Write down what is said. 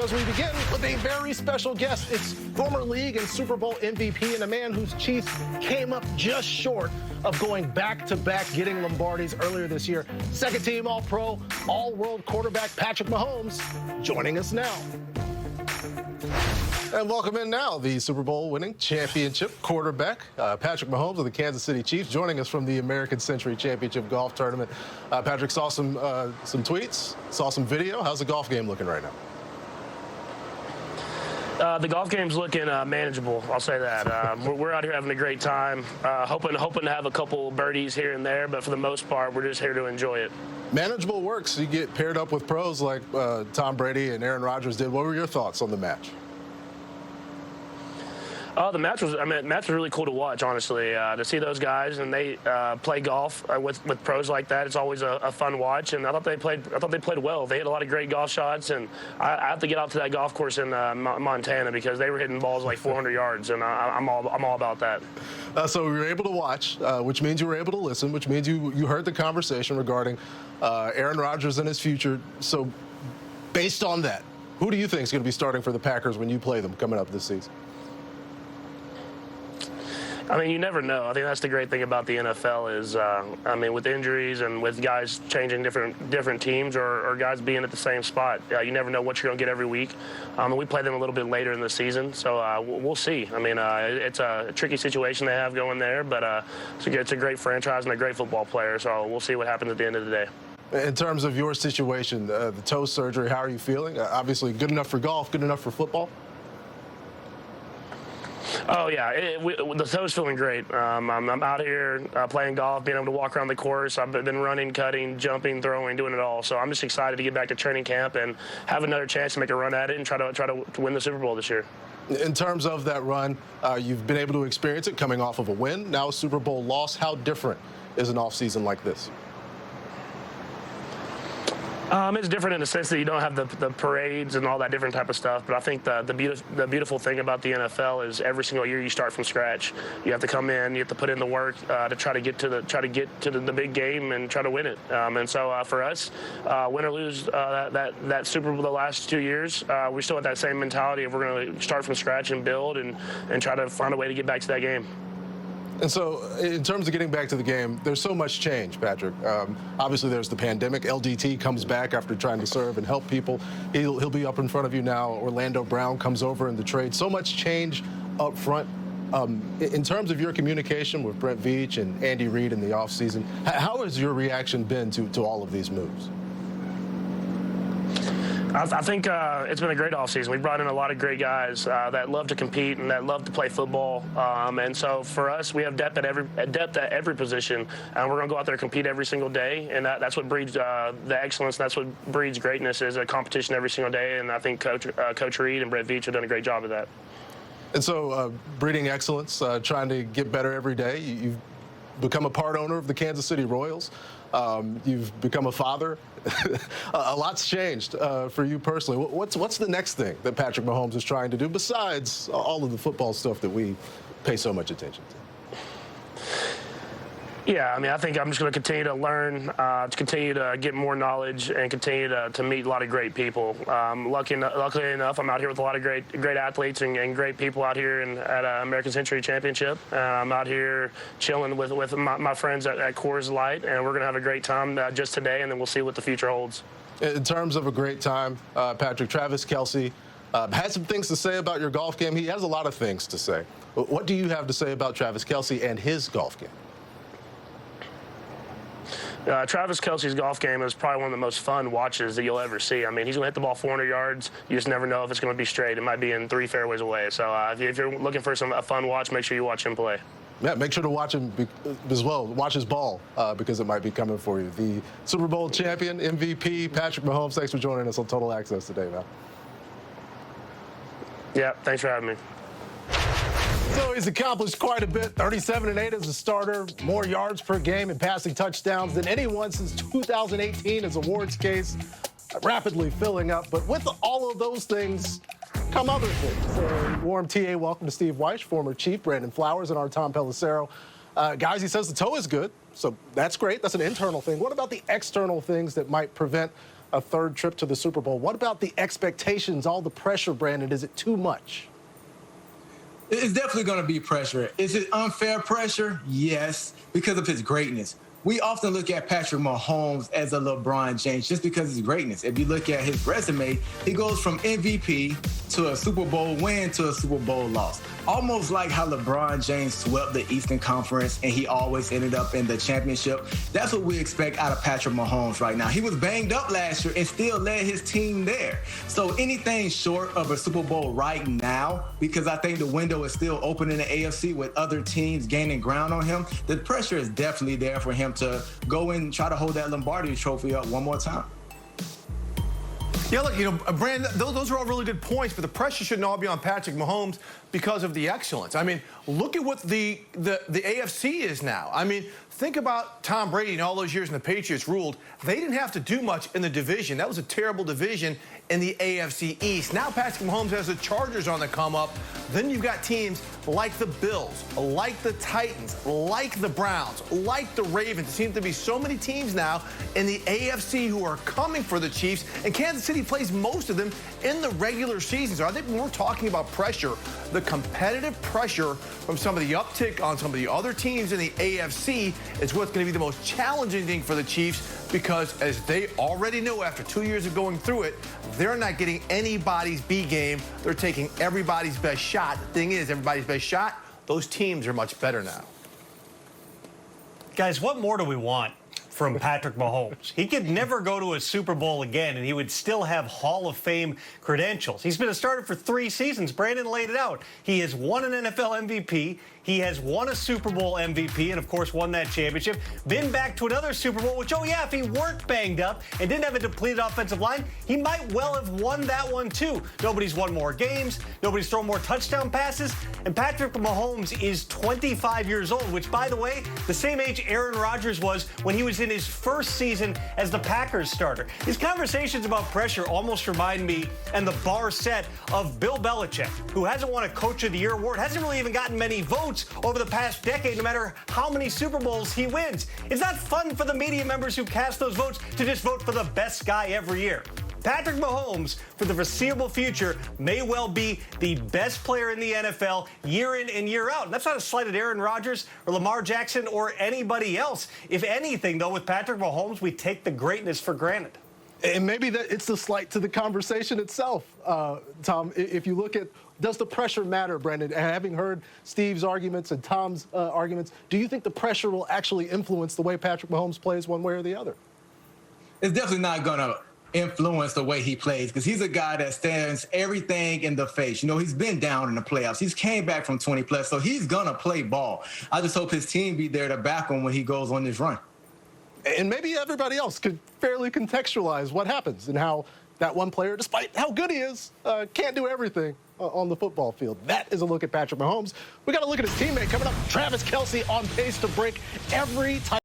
As we begin with a very special guest, it's former league and Super Bowl MVP and a man whose Chiefs came up just short of going back-to-back getting Lombardis earlier this year. Second-team All-Pro, All-World quarterback Patrick Mahomes joining us now. And welcome in now, the Super Bowl winning championship quarterback, Patrick Mahomes of the Kansas City Chiefs, joining us from the American Century Championship Golf Tournament. Patrick, saw some tweets, saw some video. How's the golf game looking right now? The golf game's looking manageable, I'll say that. We're out here having a great time, hoping to have a couple birdies here and there, but for the most part, we're just here to enjoy it. Manageable works. You get paired up with pros like Tom Brady and Aaron Rodgers did. What were your thoughts on the match? The match was really cool to watch, honestly. To see those guys and they play golf with pros like that, it's always a fun watch. And I thought they played well. They hit a lot of great golf shots, and I have to get out to that golf course in Montana because they were hitting balls like 400 yards, and I'm all about that. So we were able to watch, which means you were able to listen, which means you heard the conversation regarding Aaron Rodgers and his future. So based on that, who do you think is going to be starting for the Packers when you play them coming up this season? I mean, you never know. I think that's the great thing about the NFL is, with injuries and with guys changing different teams or guys being at the same spot, you never know what you're going to get every week. We play them a little bit later in the season, so we'll see. I mean, it's a tricky situation they have going there, but it's a great franchise and a great football player, so we'll see what happens at the end of the day. In terms of your situation, the toe surgery, how are you feeling? Obviously, good enough for golf, good enough for football? Oh, yeah. The toe's feeling great. I'm out here playing golf, being able to walk around the course. I've been running, cutting, jumping, throwing, doing it all. So I'm just excited to get back to training camp and have another chance to make a run at it and try to win the Super Bowl this year. In terms of that run, you've been able to experience it coming off of a win, now a Super Bowl loss. How different is an offseason like this? It's different in the sense that you don't have the parades and all that different type of stuff. But I think the beautiful thing about the NFL is every single year you start from scratch. You have to come in, you have to put in the work to try to get to the big game and try to win it. And so for us, win or lose that Super Bowl the last 2 years, we still have that same mentality of we're going to start from scratch and build and try to find a way to get back to that game. And so, in terms of getting back to the game, there's so much change, Patrick. Obviously, there's the pandemic. LDT comes back after trying to serve and help people. He'll be up in front of you now. Orlando Brown comes over in the trade. So much change up front. In terms of your communication with Brent Veach and Andy Reid in the offseason, how has your reaction been to all of these moves? I think it's been a great offseason. We've brought in a lot of great guys that love to compete and that love to play football. And so for us, we have depth at every position, and we're going to go out there and compete every single day. And that's what breeds the excellence. That's what breeds greatness is a competition every single day. And I think Coach Reid and Brett Veach have done a great job of that. And so breeding excellence, trying to get better every day. You've become a part owner of the Kansas City Royals. You've become a father. A lot's changed for you personally. What's the next thing that Patrick Mahomes is trying to do besides all of the football stuff that we pay so much attention to? Yeah, I mean, I think I'm just going to continue to learn, to continue to get more knowledge, and continue to meet a lot of great people. Luckily enough, I'm out here with a lot of great athletes and great people out here at American Century Championship. I'm out here chilling with my friends at Coors Light, and we're going to have a great time just today, and then we'll see what the future holds. In terms of a great time, Patrick, Travis Kelce had some things to say about your golf game. He has a lot of things to say. What do you have to say about Travis Kelce and his golf game? Travis Kelce's golf game is probably one of the most fun watches that you'll ever see. I mean, he's going to hit the ball 400 yards. You just never know if it's going to be straight. It might be in 3 fairways away. So if you're looking for a fun watch, make sure you watch him play. Yeah, make sure to watch him as well. Watch his ball because it might be coming for you. The Super Bowl champion, MVP, Patrick Mahomes, thanks for joining us on Total Access today, man. Yeah, thanks for having me. So he's accomplished quite a bit. 37-8 as a starter, more yards per game and passing touchdowns than anyone since 2018. His awards case rapidly filling up. But with all of those things come other things. Warm TA welcome to Steve Wyche, former Chief, Brandon Flowers, and our Tom Pelissero. Guys, he says the toe is good, so that's great. That's an internal thing. What about the external things that might prevent a third trip to the Super Bowl. What about the expectations, all the pressure, Brandon? Is it too much? It's definitely going to be pressure. Is it unfair pressure? Yes, because of his greatness. We often look at Patrick Mahomes as a LeBron James just because of his greatness. If you look at his resume, he goes from MVP to a Super Bowl win to a Super Bowl loss. Almost like how LeBron James swept the Eastern Conference and he always ended up in the championship. That's what we expect out of Patrick Mahomes right now. He was banged up last year and still led his team there. So anything short of a Super Bowl right now, because I think the window is still open in the AFC with other teams gaining ground on him, the pressure is definitely there for him to go and try to hold that Lombardi trophy up one more time. Yeah, look, Brandon, those are all really good points, but the pressure shouldn't all be on Patrick Mahomes because of the excellence. I mean, look at what the AFC is now. I mean, think about Tom Brady and all those years when the Patriots ruled. They didn't have to do much in the division. That was a terrible division in the AFC East. Now Patrick Mahomes has the Chargers on the come up. Then you've got teams like the Bills, like the Titans, like the Browns, like the Ravens. There seem to be so many teams now in the AFC who are coming for the Chiefs, and Kansas City plays most of them in the regular season. So I think when we're talking about pressure, the competitive pressure from some of the uptick on some of the other teams in the AFC is what's going to be the most challenging thing for the Chiefs, because as they already know after 2 years of going through it, they're not getting anybody's B game. They're taking everybody's best shot. The thing is, everybody's best shot, those teams are much better now. Guys, what more do we want from Patrick Mahomes? He could never go to a Super Bowl again, and he would still have Hall of Fame credentials. He's been a starter for 3 seasons. Brandon laid it out. He has won an NFL MVP. He has won a Super Bowl MVP and, of course, won that championship. Been back to another Super Bowl, which, oh, yeah, if he weren't banged up and didn't have a depleted offensive line, he might well have won that one, too. Nobody's won more games. Nobody's thrown more touchdown passes. And Patrick Mahomes is 25 years old, which, by the way, the same age Aaron Rodgers was when he was in his first season as the Packers starter. These conversations about pressure almost remind me, and the bar set, of Bill Belichick, who hasn't won a Coach of the Year award, hasn't really even gotten many votes over the past decade, no matter how many Super Bowls he wins. It's not fun for the media members who cast those votes to just vote for the best guy every year. Patrick Mahomes, for the foreseeable future, may well be the best player in the NFL year in and year out. And that's not a slight at Aaron Rodgers or Lamar Jackson or anybody else. If anything, though, with Patrick Mahomes, we take the greatness for granted. And maybe that it's the slight to the conversation itself, Tom. If you look at, does the pressure matter, Brandon? Having heard Steve's arguments and Tom's arguments, do you think the pressure will actually influence the way Patrick Mahomes plays one way or the other? It's definitely not going to influence the way he plays, because he's a guy that stands everything in the face. You know, he's been down in the playoffs. He's came back from 20+, so he's going to play ball. I just hope his team be there to back him when he goes on this run. And maybe everybody else could fairly contextualize what happens and how that one player, despite how good he is, can't do everything on the football field. That is a look at Patrick Mahomes. We got to look at his teammate coming up. Travis Kelce on pace to break every time.